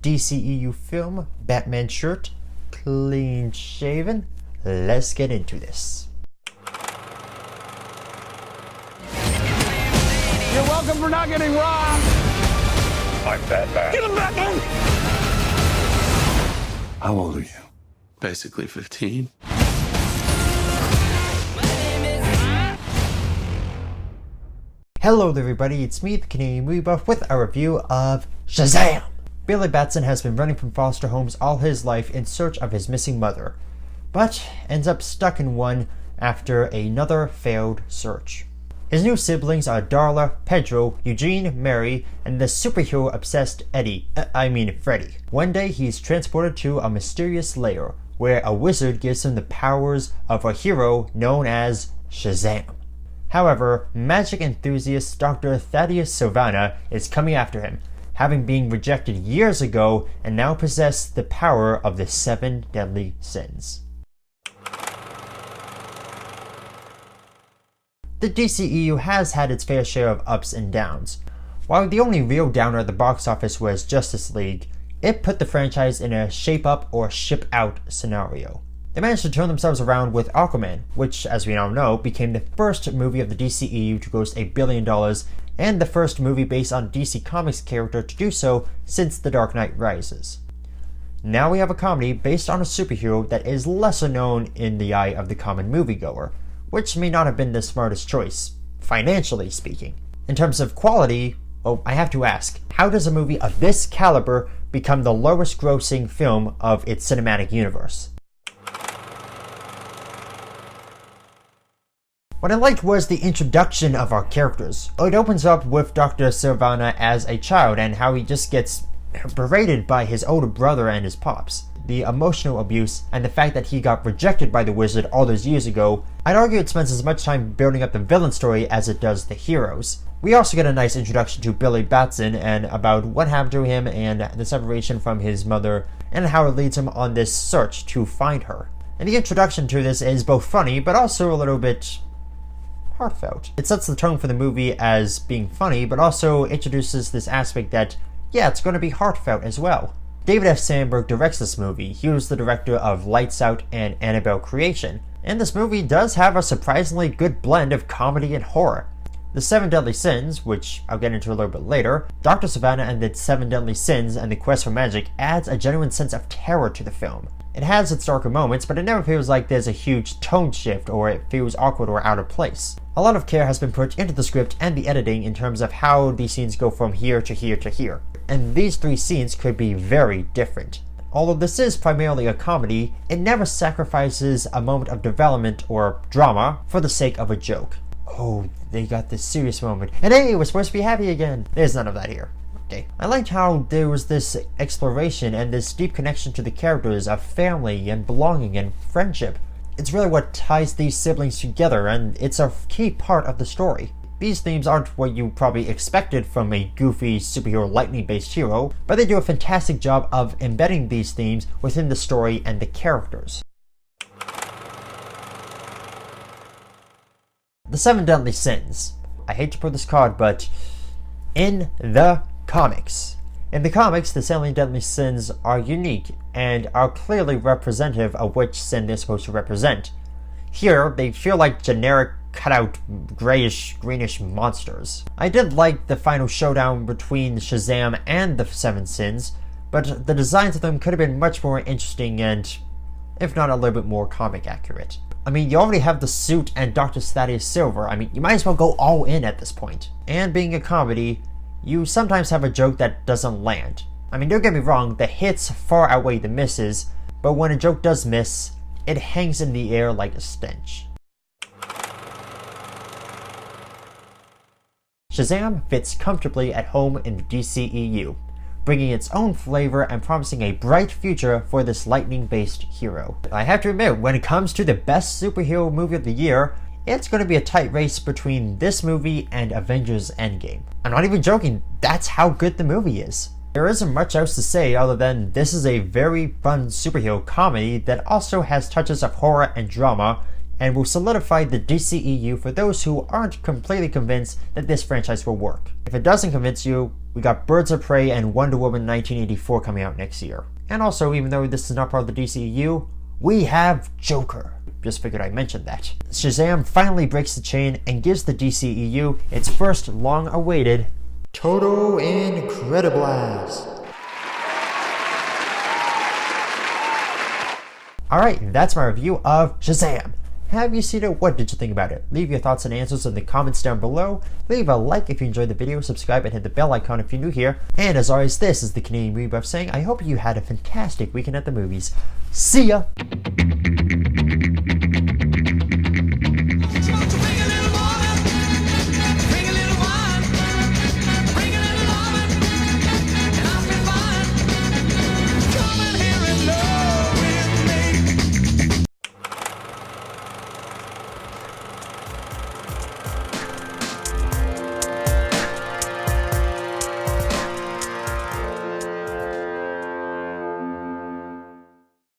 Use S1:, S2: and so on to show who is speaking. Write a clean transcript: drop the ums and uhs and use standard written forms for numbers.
S1: DCEU film, Batman shirt, clean shaven. Let's get into this.
S2: You're welcome for not getting robbed!
S3: I'm Batman.
S2: Get him, Batman!
S3: How old are you?
S4: Basically 15.
S1: Hello there everybody, it's me, the Canadian Movie Buff, with a review of Shazam! Billy Batson has been running from foster homes all his life in search of his missing mother, but ends up stuck in one after another failed search. His new siblings are Darla, Pedro, Eugene, Mary, and the superhero-obsessed Freddy. One day he's transported to a mysterious lair, where a wizard gives him the powers of a hero known as Shazam. However, magic enthusiast Dr. Thaddeus Sivana is coming after him, having been rejected years ago and now possess the power of the 7 deadly sins. The DCEU has had its fair share of ups and downs. While the only real downer at the box office was Justice League, it put the franchise in a shape up or ship out scenario. They managed to turn themselves around with Aquaman, which, as we now know, became the first movie of the DCEU to gross $1 billion and the first movie based on a DC Comics character to do so since The Dark Knight Rises. Now we have a comedy based on a superhero that is lesser known in the eye of the common moviegoer, which may not have been the smartest choice, financially speaking. In terms of quality, I have to ask, how does a movie of this caliber become the lowest grossing film of its cinematic universe? What I liked was the introduction of our characters. It opens up with Dr. Sivana as a child and how he just gets berated by his older brother and his pops. The emotional abuse and the fact that he got rejected by the wizard all those years ago, I'd argue it spends as much time building up the villain story as it does the heroes. We also get a nice introduction to Billy Batson and about what happened to him and the separation from his mother and how it leads him on this search to find her. And the introduction to this is both funny but also a little bit heartfelt. It sets the tone for the movie as being funny, but also introduces this aspect that, yeah, it's going to be heartfelt as well. David F. Sandberg directs this movie. He was the director of Lights Out and Annabelle Creation, and this movie does have a surprisingly good blend of comedy and horror. The 7 Deadly Sins, which I'll get into a little bit later, Dr. Sivana and the 7 Deadly Sins and the Quest for Magic adds a genuine sense of terror to the film. It has its darker moments, but it never feels like there's a huge tone shift or it feels awkward or out of place. A lot of care has been put into the script and the editing in terms of how these scenes go from here to here to here. And these 3 scenes could be very different. Although this is primarily a comedy, it never sacrifices a moment of development or drama for the sake of a joke. Oh, they got this serious moment, and hey, we're supposed to be happy again. There's none of that here. Okay. I liked how there was this exploration and this deep connection to the characters of family and belonging and friendship. It's really what ties these siblings together, and it's a key part of the story. These themes aren't what you probably expected from a goofy superhero lightning-based hero, but they do a fantastic job of embedding these themes within the story and the characters. The 7 Deadly Sins. I hate to put this card, but in the comics, the 7 Deadly Sins are unique and are clearly representative of which sin they're supposed to represent. Here, they feel like generic cutout greenish monsters. I did like the final showdown between Shazam and the 7 Sins, but the designs of them could have been much more interesting and, if not, a little bit more comic accurate. I mean, you already have the suit and Dr. Thaddeus Silver. I mean, you might as well go all in at this point. And being a comedy, you sometimes have a joke that doesn't land. I mean, don't get me wrong, the hits far outweigh the misses, but when a joke does miss, it hangs in the air like a stench. Shazam fits comfortably at home in the DCEU, bringing its own flavor and promising a bright future for this lightning-based hero. I have to admit, when it comes to the best superhero movie of the year, it's going to be a tight race between this movie and Avengers Endgame. I'm not even joking, that's how good the movie is. There isn't much else to say other than this is a very fun superhero comedy that also has touches of horror and drama, and will solidify the DCEU for those who aren't completely convinced that this franchise will work. If it doesn't convince you, we got Birds of Prey and Wonder Woman 1984 coming out next year. And also, even though this is not part of the DCEU, we have Joker. Just figured I'd mention that. Shazam finally breaks the chain and gives the DCEU its first long-awaited Total Incrediblast. Alright, that's my review of Shazam. Have you seen it? What did you think about it? Leave your thoughts and answers in the comments down below. Leave a like if you enjoyed the video, subscribe and hit the bell icon if you're new here. And as always, this is the Canadian Movie Buff saying I hope you had a fantastic weekend at the movies. See ya!